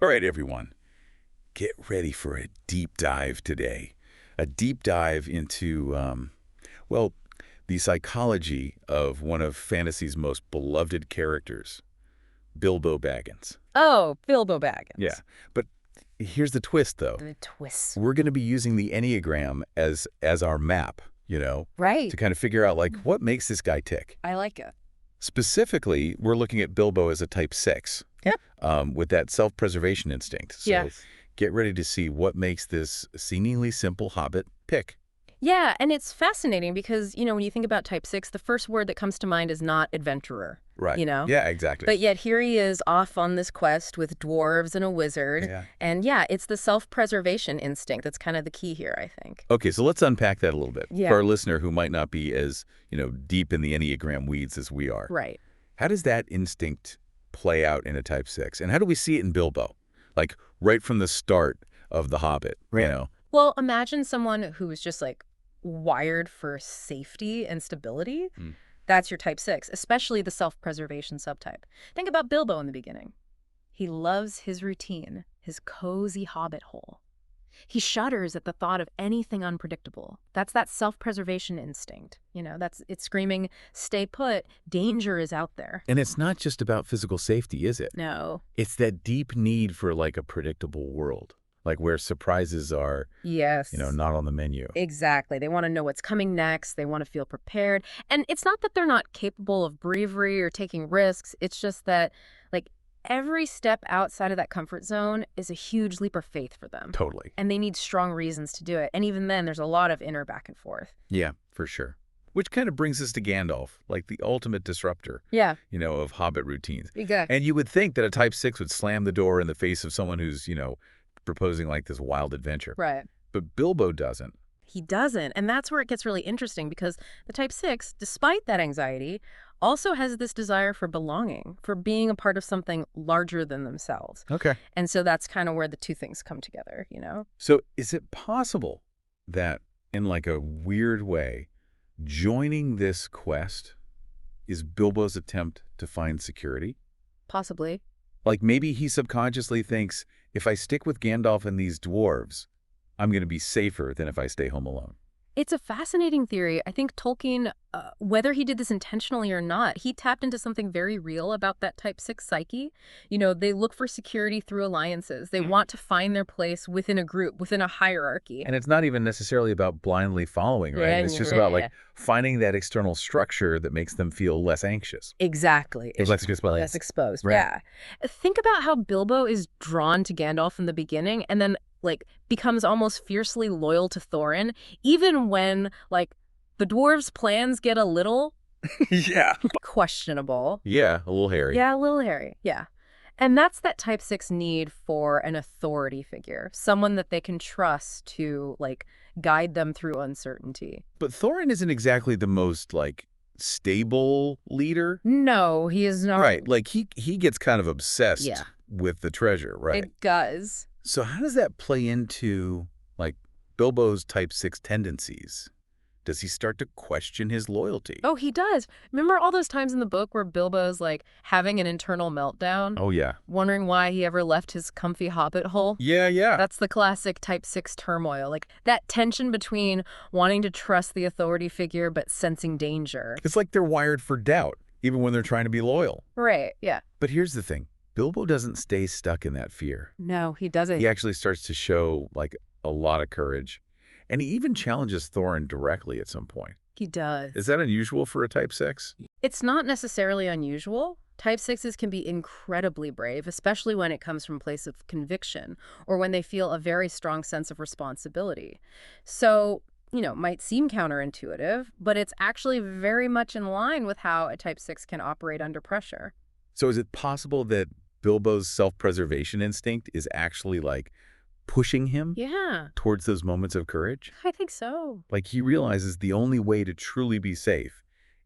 All right, everyone, get ready for a deep dive today. A deep dive into, well, the psychology of one of fantasy's most beloved characters, Bilbo Baggins. Oh, Bilbo Yeah, Baggins. but here's the twist, though. The twist. We're going to be using the Enneagram as our map, Right. to kind of figure out, like, what makes this guy tick. I like it. Specifically, we're looking at Bilbo as a type 6. Yep. With that self-preservation instinct. So Yes. get ready to see what makes this seemingly simple hobbit pick. Yeah, and it's fascinating because, when you think about type 6, the first word that comes to mind is not adventurer. Right. You know? Yeah, exactly. But yet here he is off on this quest with dwarves and a wizard. Yeah. And it's the self-preservation instinct that's kind of the key here, I think. Okay, so let's unpack that a little bit. Yeah. For our listener who might not be as, deep in the Enneagram weeds as we are. Right. How does that instinct play out in a type 6? And how do we see it in Bilbo? Like, right from the start of The Hobbit, Well, imagine someone who's just wired for safety and stability. That's your type 6, especially the self-preservation subtype. Think about Bilbo in the beginning. He loves his routine, his cozy hobbit hole. He shudders at the thought of anything unpredictable. That's that self-preservation instinct. It's screaming, stay put, danger is out there. And it's not just about physical safety, is it? No. It's that deep need for, like, a predictable world. Like where surprises are, Yes. not on the menu. Exactly. They want to know what's coming next. They want to feel prepared. And it's not that they're not capable of bravery or taking risks. It's just that, every step outside of that comfort zone is a huge leap of faith for them. Totally. And they need strong reasons to do it. And even then, there's a lot of inner back and forth. Yeah, for sure. Which kind of brings us to Gandalf, like the ultimate disruptor, Yeah. of Hobbit routines. Exactly. And you would think that a type 6 would slam the door in the face of someone who's, proposing like this wild adventure. Right. But Bilbo doesn't. He doesn't. And that's where it gets really interesting because the type 6, despite that anxiety, also has this desire for belonging, for being a part of something larger than themselves. Okay. And so that's kind of where the two things come together, So is it possible that in like a weird way, joining this quest is Bilbo's attempt to find security? Possibly. Like maybe he subconsciously thinks, if I stick with Gandalf and these dwarves, I'm going to be safer than if I stay home alone. It's a fascinating theory. I think Tolkien, whether he did this intentionally or not, he tapped into something very real about that type 6 psyche. They look for security through alliances. They want to find their place within a group, within a hierarchy. And it's not even necessarily about blindly following, right? Yeah, It's just yeah. about finding that external structure that makes them feel less anxious. Exactly. Less exposed. Right. Yeah. Think about how Bilbo is drawn to Gandalf in the beginning and then becomes almost fiercely loyal to Thorin, even when the dwarves' plans get a little Yeah. questionable. Yeah, a little hairy. Yeah, a little hairy. Yeah. And that's that type 6 need for an authority figure, someone that they can trust to guide them through uncertainty. But Thorin isn't exactly the most stable leader. No, he is not. Right. He gets kind of obsessed Yeah. with the treasure, right? It does. So how does that play into Bilbo's type 6 tendencies? Does he start to question his loyalty? Oh, he does. Remember all those times in the book where Bilbo's having an internal meltdown? Oh, yeah. Wondering why he ever left his comfy hobbit hole? Yeah. That's the classic type 6 turmoil. That tension between wanting to trust the authority figure but sensing danger. It's like they're wired for doubt, even when they're trying to be loyal. Right, yeah. But here's the thing. Bilbo doesn't stay stuck in that fear. No, he doesn't. He actually starts to show a lot of courage. And he even challenges Thorin directly at some point. He does. Is that unusual for a type 6? It's not necessarily unusual. Type 6s can be incredibly brave, especially when it comes from a place of conviction or when they feel a very strong sense of responsibility. So, might seem counterintuitive, but it's actually very much in line with how a type 6 can operate under pressure. So is it possible that Bilbo's self-preservation instinct is actually pushing him towards those moments of courage? I think so. He realizes the only way to truly be safe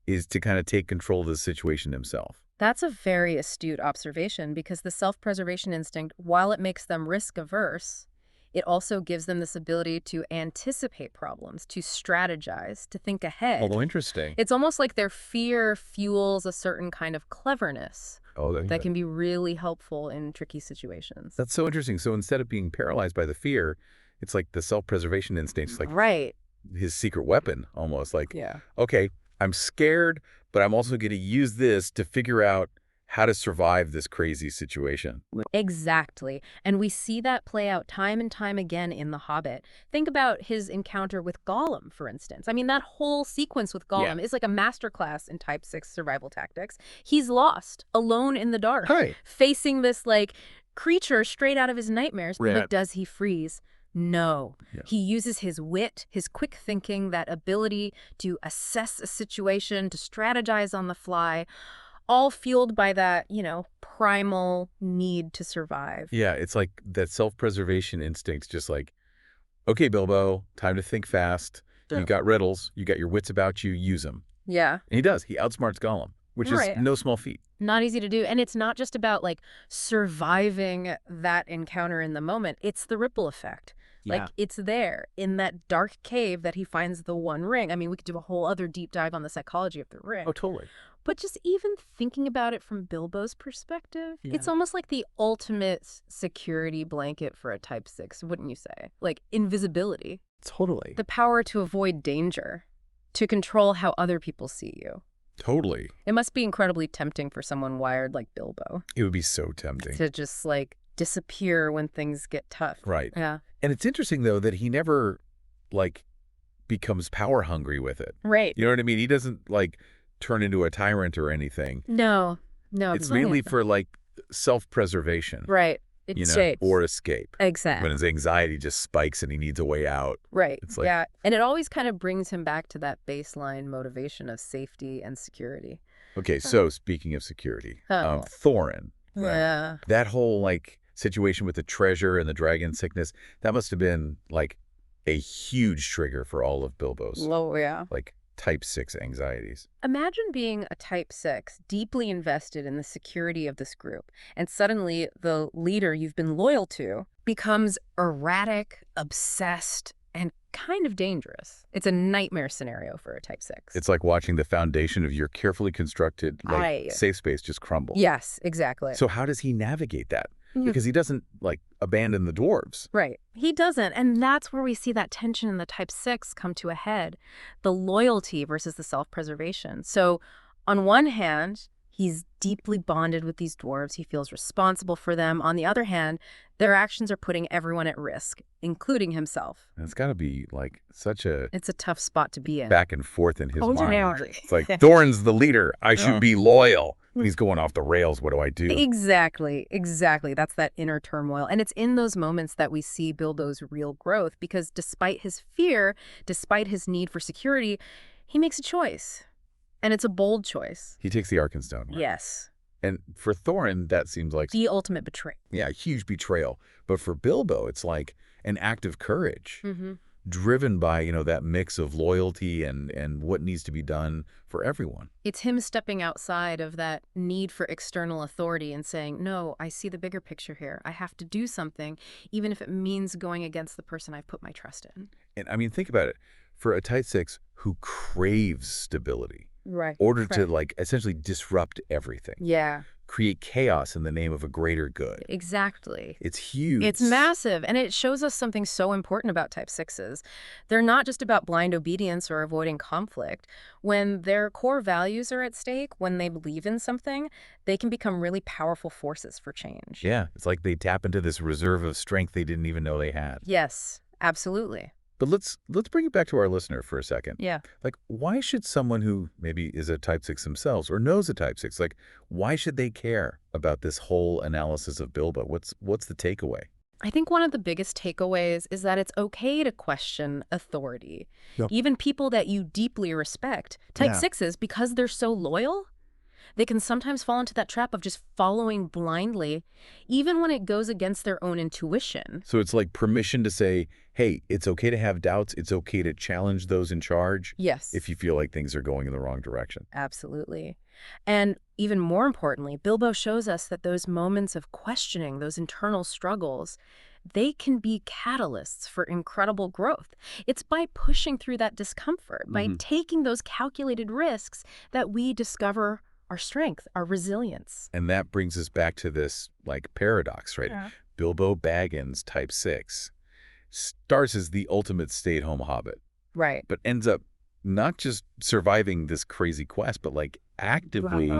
is to kind of take control of the situation himself. That's a very astute observation because the self-preservation instinct, while it makes them risk-averse, it also gives them this ability to anticipate problems, to strategize, to think ahead. Although interesting. It's almost like their fear fuels a certain kind of cleverness Oh, that can be really helpful in tricky situations. that's so interesting. So instead of being paralyzed by the fear, it's like the self-preservation instinct is like Right. his secret weapon almost. Like, Yeah. okay, I'm scared, but I'm also going to use this to figure out how to survive this crazy situation. Exactly. And we see that play out time and time again in The Hobbit. Think about his encounter with Gollum, for instance. I mean, that whole sequence with Yeah. Gollum is like a masterclass in Type 6 survival tactics. He's lost, alone in the dark, Right. facing this, like, creature straight out of his nightmares. Right. But does he freeze? No. Yeah. He uses his wit, his quick thinking, that ability to assess a situation, to strategize on the fly, all fueled by that, primal need to survive. Yeah, it's like that self-preservation instinct's just like, okay, Bilbo, time to think fast. You got riddles. You got your wits about you. Use them. Yeah. And he does. He outsmarts Gollum, which is Right. no small feat. Not easy to do. And it's not just about, like, surviving that encounter in the moment. It's the ripple effect. Yeah. Like, it's there in that dark cave that he finds the One Ring. I mean, we could do a whole other deep dive on the psychology of the ring. Oh, totally. But just even thinking about it from Bilbo's perspective, it's almost like the ultimate security blanket for a Type 6, wouldn't you say? Like, invisibility. Totally. The power to avoid danger, to control how other people see you. Totally. It must be incredibly tempting for someone wired like Bilbo It would be so tempting. to just, like, disappear when things get tough. Right. Yeah. And it's interesting, though, that he never, like, becomes power hungry with it. Right. You know what I mean? He doesn't, like, turn into a tyrant or anything. No. It's mainly for, like, self-preservation. Right. It's shapes. Or escape. Exactly. When his anxiety just spikes and he needs a way out. Right. It's like, yeah. And it always kind of brings him back to that baseline motivation of safety and security. okay, so speaking of security, Oh. Thorin. Yeah. That whole, like, situation with the treasure and the dragon sickness, that must have been, like, a huge trigger for all of Bilbo's, Oh, yeah. like, Type 6 anxieties. Imagine being a Type 6, deeply invested in the security of this group, and suddenly the leader you've been loyal to becomes erratic, obsessed, and kind of dangerous. It's a nightmare scenario for a Type 6. It's like watching the foundation of your carefully constructed, like, safe space just crumble. Yes, exactly. So how does he navigate that? Mhm. Because he doesn't, like, abandon the dwarves. Right. He doesn't. And that's where we see that tension in the Type 6 come to a head. The loyalty versus the self-preservation. So on one hand, he's deeply bonded with these dwarves. He feels responsible for them. On the other hand, their actions are putting everyone at risk, including himself. And it's got to be, like, such a It's a tough spot to be in. back and forth in his mind. yeah. It's like, Thorin's the leader. I should be loyal. He's going off the rails. What do I do? Exactly. That's that inner turmoil. And it's in those moments that we see Bilbo's real growth, because despite his fear, despite his need for security, he makes a choice. And it's a bold choice. He takes the Arkenstone. Right? Yes. And for Thorin, that seems like, The ultimate betrayal. yeah, a huge betrayal. But for Bilbo, it's like an act of courage, Mm-hmm. driven by, that mix of loyalty and what needs to be done for everyone. It's him stepping outside of that need for external authority and saying, no, I see the bigger picture here. I have to do something, even if it means going against the person I've put my trust in. And I mean, think about it. For a Type 6 who craves stability, Right. order to, like, essentially disrupt everything, Yeah, create chaos in the name of a greater good. exactly. It's huge. It's massive, and it shows us something so important about Type 6s. They're not just about blind obedience or avoiding conflict. When their core values are at stake, when they believe in something, they can become really powerful forces for change. Yeah, it's like they tap into this reserve of strength they didn't even know they had. Yes, absolutely. But let's bring it back to our listener for a second. Yeah. Like, why should someone who maybe is a Type 6 themselves or knows a Type 6, like, why should they care about this whole analysis of Bilbo? What's the takeaway? I think one of the biggest takeaways is that it's okay to question authority. Yep. Even people that you deeply respect. Type Yeah. 6s, because they're so loyal, they can sometimes fall into that trap of just following blindly, even when it goes against their own intuition. So it's like permission to say, hey, it's okay to have doubts. It's okay to challenge those in charge Yes. if you feel like things are going in the wrong direction. Absolutely. And even more importantly, Bilbo shows us that those moments of questioning, those internal struggles, they can be catalysts for incredible growth. It's by pushing through that discomfort, by taking those calculated risks, that we discover our strength, our resilience. And that brings us back to this, like, paradox, right? Yeah. Bilbo Baggins, type 6, starts as the ultimate stay-at-home hobbit, Right. but ends up not just surviving this crazy quest, but, like, actively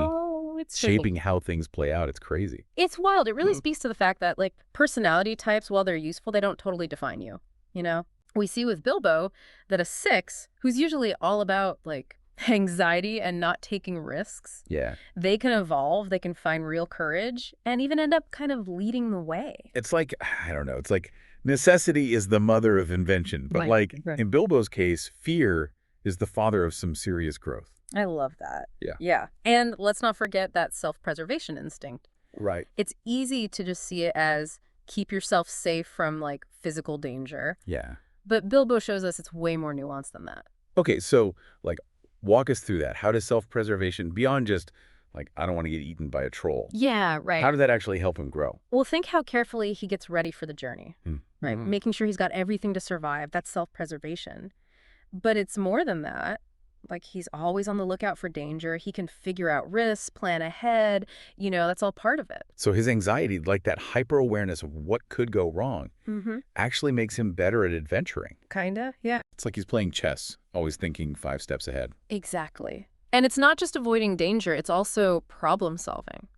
It's shaping how things play out. It's crazy. It's wild. It really speaks to the fact that, like, personality types, while they're useful, they don't totally define you, you know? We see with Bilbo that a 6, who's usually all about, like, anxiety and not taking risks, Yeah. they can evolve, they can find real courage, and even end up kind of leading the way. It's like, I don't know, it's like necessity is the mother of invention. But, like, in Bilbo's case, fear is the father of some serious growth. I love that. Yeah. Yeah. And let's not forget that self-preservation instinct. Right. It's easy to just see it as keep yourself safe from, like, physical danger. Yeah. But Bilbo shows us it's way more nuanced than that. Okay, so, like, walk us through that. How does self-preservation, beyond just, like, I don't want to get eaten by a troll, Yeah, right. how did that actually help him grow? Well, think how carefully he gets ready for the journey, right? Making sure he's got everything to survive. That's self-preservation. But it's more than that. Like, he's always on the lookout for danger. He can figure out risks, plan ahead. You know, that's all part of it. So his anxiety, like that hyper-awareness of what could go wrong, actually makes him better at adventuring. Kinda, yeah. It's like he's playing chess, always thinking 5 steps ahead. Exactly. And it's not just avoiding danger. It's also problem solving.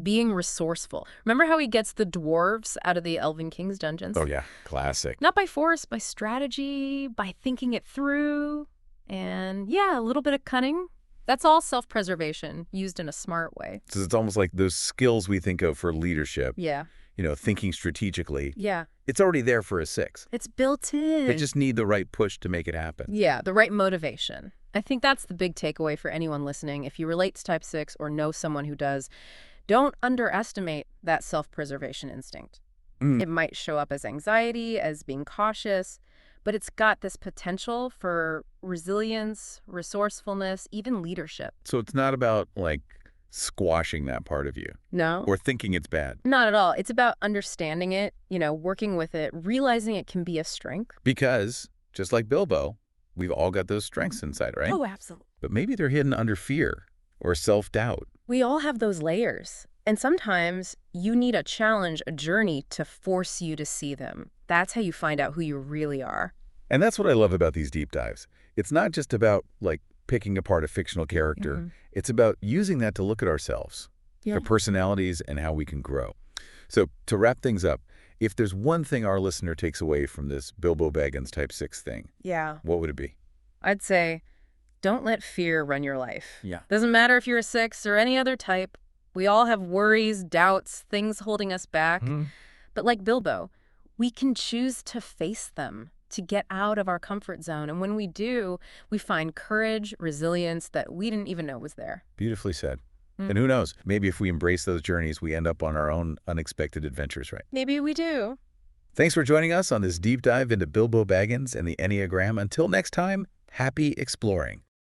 Being resourceful. Remember how he gets the dwarves out of the Elven King's dungeons? Oh, yeah. Classic. Not by force, by strategy, by thinking it through. And yeah, a little bit of cunning. That's all self-preservation used in a smart way. So it's almost like those skills we think of for leadership, Yeah. you know, thinking strategically. Yeah. It's already there for a 6. It's built in. They just need the right push to make it happen. Yeah, the right motivation. I think that's the big takeaway for anyone listening. If you relate to type 6 or know someone who does, don't underestimate that self-preservation instinct. It might show up as anxiety, as being cautious, but it's got this potential for resilience, resourcefulness, even leadership. So it's not about, like, squashing that part of you No? or thinking it's bad. Not at all. It's about understanding it, you know, working with it, realizing it can be a strength. Because, just like Bilbo, we've all got those strengths inside, right? Oh, absolutely. But maybe they're hidden under fear or self-doubt. We all have those layers. And sometimes you need a challenge, a journey to force you to see them. That's how you find out who you really are. And that's what I love about these deep dives. It's not just about, like, picking apart a fictional character. It's about using that to look at ourselves, our personalities, and how we can grow. So to wrap things up, if there's one thing our listener takes away from this Bilbo Baggins type 6 thing, Yeah. what would it be? I'd say don't let fear run your life. Yeah. Doesn't matter if you're a 6 or any other type. We all have worries, doubts, things holding us back. But like Bilbo, we can choose to face them, to get out of our comfort zone. And when we do, we find courage, resilience that we didn't even know was there. Beautifully said. And who knows, maybe if we embrace those journeys, we end up on our own unexpected adventures, right? Maybe we do. Thanks for joining us on this deep dive into Bilbo Baggins and the Enneagram. Until next time, happy exploring.